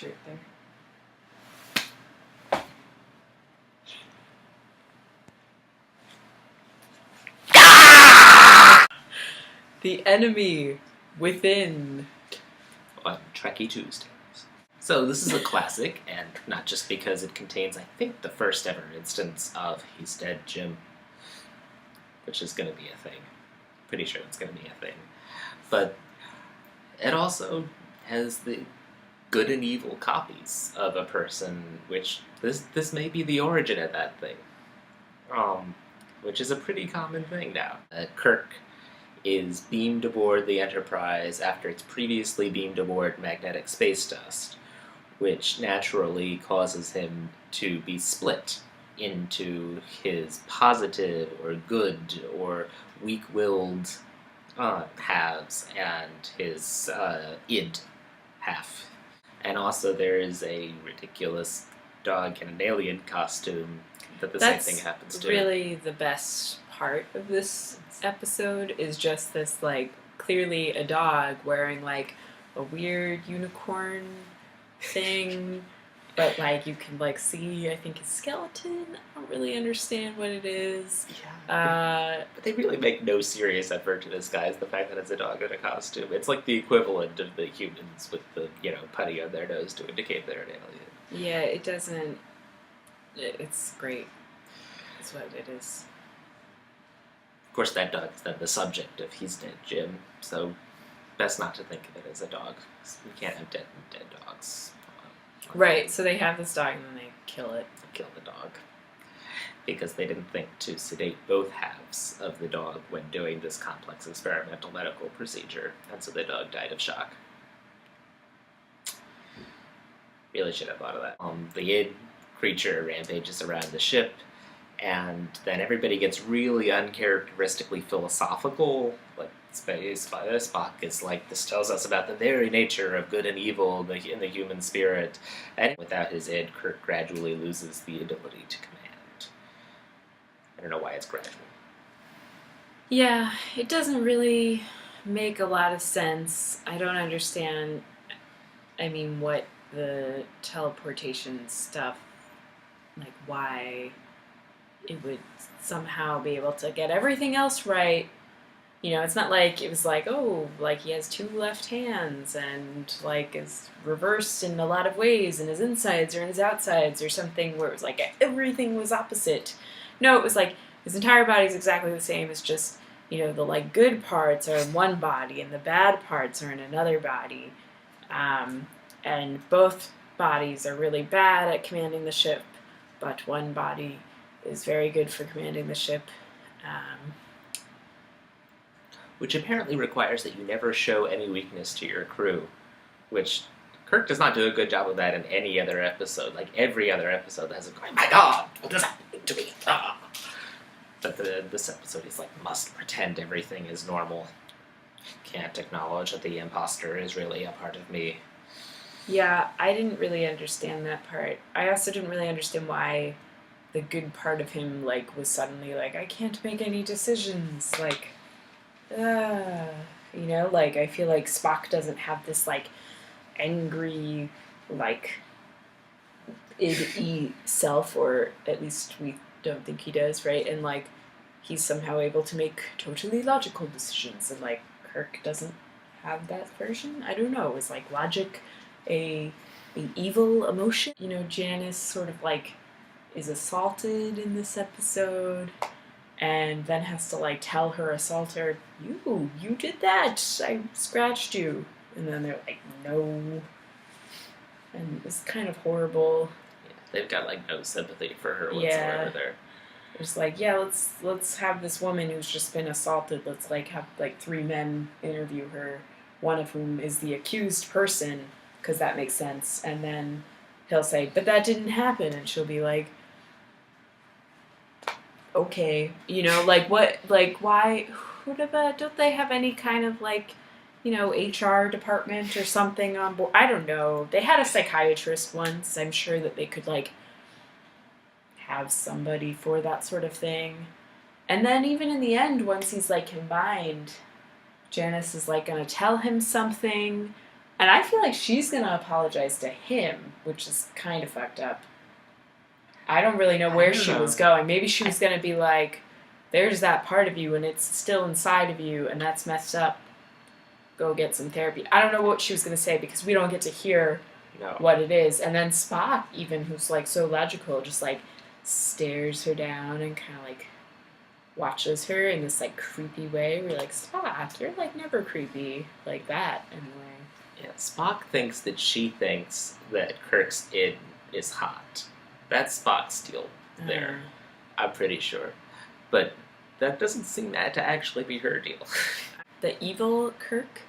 shirt there. The enemy within. On Trekkie Tuesdays. So this is a classic, and not just because it contains, I think, the first ever instance of He's Dead Jim, which is going to be a thing. Pretty sure it's going to be a thing. But it also has the good and evil copies of a person, which this may be the origin of that thing. Which is a pretty common thing now. Kirk is beamed aboard the Enterprise after it's previously beamed aboard magnetic space dust, which naturally causes him to be split into his positive or good or weak-willed halves and his id half. And also there is a ridiculous dog in an alien costume that the same thing happens to. That's really the best part of this episode, is just this, like, clearly a dog wearing, like, a weird unicorn thing, but, like, you can, like, see, I think, his skeleton. I don't really understand what it is. Yeah. But they really make no serious effort to disguise the fact that it's a dog in a costume. It's like the equivalent of the humans with the, putty on their nose to indicate they're an alien. Yeah, it doesn't... It's great. That's what it is. Of course, that dog is then the subject of He's Dead Jim, so best not to think of it as a dog. You can't have dead dogs. Right, so they have this dog and then they kill it. Kill the dog. Because they didn't think to sedate both halves of the dog when doing this complex experimental medical procedure, and so the dog died of shock. Really should have thought of that. The id creature rampages around the ship, and then everybody gets really uncharacteristically philosophical. Like Spock is like, this tells us about the very nature of good and evil in the human spirit. And without his id, Kirk gradually loses the ability to command. I don't know why it's gradual. Yeah, it doesn't really make a lot of sense. I don't understand, what the teleportation stuff, like why it would somehow be able to get everything else right. It's not like it was like, oh, like he has two left hands and like is reversed in a lot of ways and his insides or in his outsides or something where it was like everything was opposite. No, it was like his entire body is exactly the same. It's just, the like good parts are in one body and the bad parts are in another body. And both bodies are really bad at commanding the ship, but one body is very good for commanding the ship. Which apparently requires that you never show any weakness to your crew, which Kirk does not do a good job of that in any other episode. Like, every other episode has a, oh my god, what does happen to me? Ah. But this episode, he's like, must pretend everything is normal. Can't acknowledge that the imposter is really a part of me. Yeah, I didn't really understand that part. I also didn't really understand why the good part of him, like, was suddenly like, I can't make any decisions, like, like, I feel like Spock doesn't have this, like, angry, like, id self, or at least we don't think he does, right? And, like, he's somehow able to make totally logical decisions, and, like, Kirk doesn't have that version? I don't know. Is, like, logic a evil emotion? Janice sort of, like, is assaulted in this episode, and then has to, like, tell her assaulter, you did that, I scratched you. And then they're like, no. And it's kind of horrible. Yeah, they've got, like, no sympathy for her whatsoever there. It's like, yeah, let's have this woman who's just been assaulted, let's, like, have, like, 3 men interview her, one of whom is the accused person, because that makes sense. And then he'll say, but that didn't happen, and she'll be like, okay, like, what, like, why, don't they have any kind of, like, HR department or something on board? I don't know. They had a psychiatrist once. I'm sure that they could, like, have somebody for that sort of thing. And then even in the end, once he's, like, combined, Janice is, like, gonna tell him something, And I feel like she's gonna apologize to him, which is kind of fucked up. I don't really know where she was going. Maybe she was gonna be like, "There's that part of you, and it's still inside of you, and that's messed up. Go get some therapy." I don't know what she was gonna say because we don't get to hear what it is. And then Spock, even who's like so logical, just like stares her down and kind of like watches her in this like creepy way. We're like, Spock, you're like never creepy like that in a way. Yeah, Spock thinks that she thinks that Kirk's id is hot. That's Spock's deal there. I'm pretty sure. But that doesn't seem to actually be her deal. The evil Kirk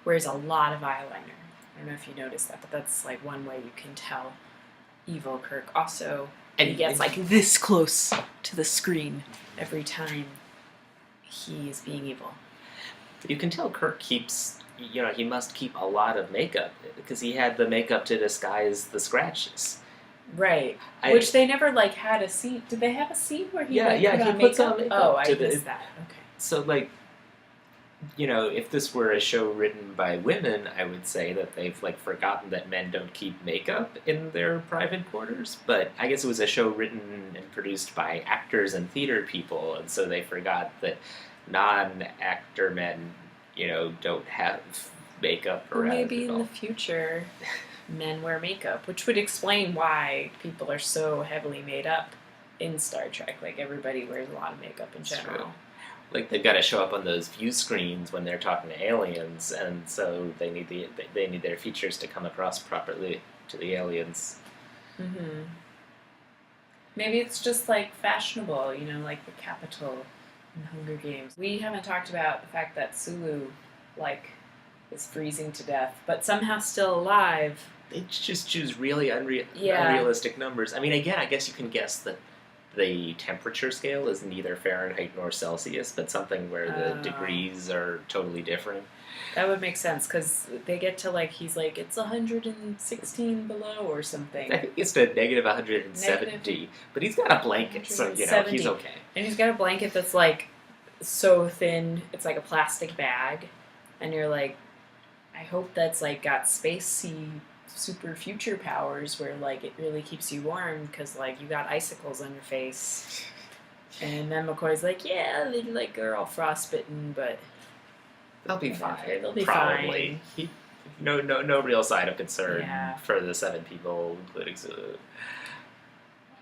wears a lot of eyeliner. I don't know if you noticed that, but that's like one way you can tell evil Kirk. Also, he gets like this close to the screen every time he is being evil. You can tell Kirk keeps, he must keep a lot of makeup because he had the makeup to disguise the scratches. Right. Which they never like had a scene. Did they have a scene where he put on makeup? Oh, I missed that. Okay. So like, if this were a show written by women, I would say that they've like forgotten that men don't keep makeup in their private quarters. But I guess it was a show written and produced by actors and theater people, and so they forgot that non-actor men, don't have makeup around. Well, maybe in the future, men wear makeup, which would explain why people are so heavily made up in Star Trek. Like everybody wears a lot of makeup in general. True. Like they've got to show up on those view screens when they're talking to aliens, and so they need their features to come across properly to the aliens. Mm-hmm. Maybe it's just like fashionable, like the Capitol in Hunger Games. We haven't talked about the fact that Sulu, like, is freezing to death, but somehow still alive. They just choose really unrealistic numbers. I mean, again, I guess you can guess that the temperature scale is neither Fahrenheit nor Celsius, but something where the degrees are totally different. That would make sense, because they get to, like, he's like, it's 116 below or something. I think it's to negative 170, but he's got a blanket, so, he's okay. And he's got a blanket that's, like, so thin, it's like a plastic bag, and you're like, I hope that's, like, got spacey super future powers where, like, it really keeps you warm because, like, you got icicles on your face. And then McCoy's like, yeah, they, like, are all frostbitten, but they'll be fine. They'll be probably. fine. No real sign of concern Yeah. for the 7 people, including Sulu.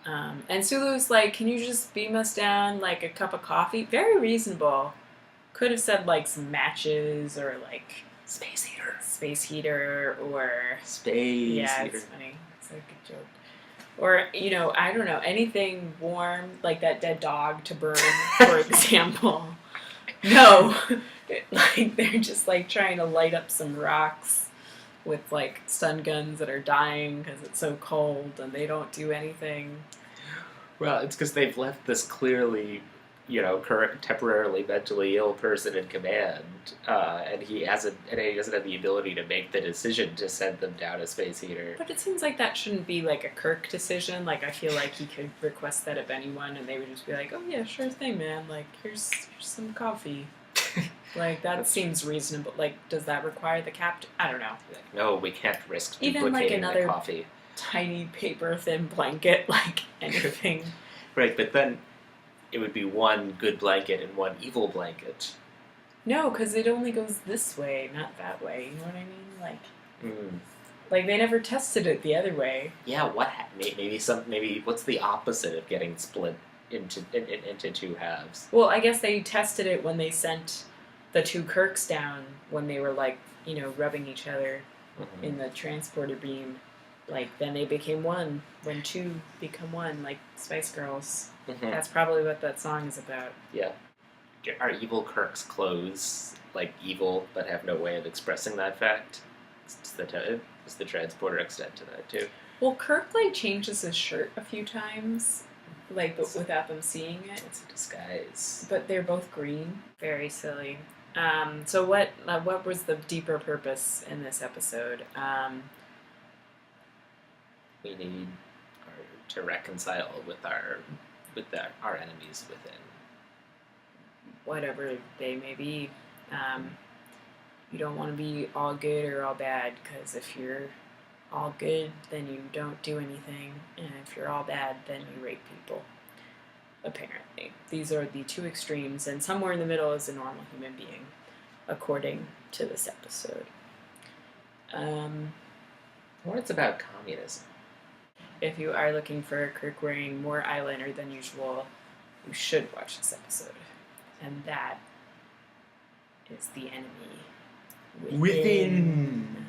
And Sulu's like, can you just beam us down, like, a cup of coffee? Very reasonable. Could have said, like, some matches or, like, space heater or space heater. It's funny. It's like a joke. Or, I don't know, anything warm, like that dead dog to burn, for example. No. Like, they're just, like, trying to light up some rocks with, like, stun guns that are dying because it's so cold, and they don't do anything. Well, it's because they've left this clearly, temporarily mentally ill person in command, and he doesn't have the ability to make the decision to send them down a space heater. But it seems like that shouldn't be, like, a Kirk decision. Like, I feel like he could request that of anyone, and they would just be like, oh, yeah, sure thing, man. Like, here's some coffee. Like, that seems reasonable. Like, does that require the captain? I don't know. No, we can't risk even, like, duplicating the coffee. Tiny paper-thin blanket, like, anything. Right, but then it would be one good blanket and one evil blanket. No, because it only goes this way, not that way. You know what I mean? Like, like they never tested it the other way. Yeah, maybe what's the opposite of getting split into two halves? Well, I guess they tested it when they sent the 2 Kirks down when they were, like, rubbing each other in the transporter beam. Like, then they became one. When 2 become one, like Spice Girls. That's probably what that song is about. Yeah. Are evil Kirk's clothes, like, evil but have no way of expressing that fact? Does the transporter extend to that, too? Well, Kirk, like, changes his shirt a few times, like, but without them seeing it. It's a disguise. But they're both green. Very silly. So what was the deeper purpose in this episode? We need to reconcile with our enemies within. Whatever they may be. You don't want to be all good or all bad, because if you're all good, then you don't do anything, and if you're all bad, then you rape people. Apparently. These are the two extremes, and somewhere in the middle is a normal human being, according to this episode. Or it's about communism. If you are looking for Kirk wearing more eyeliner than usual, you should watch this episode. And that is the enemy within.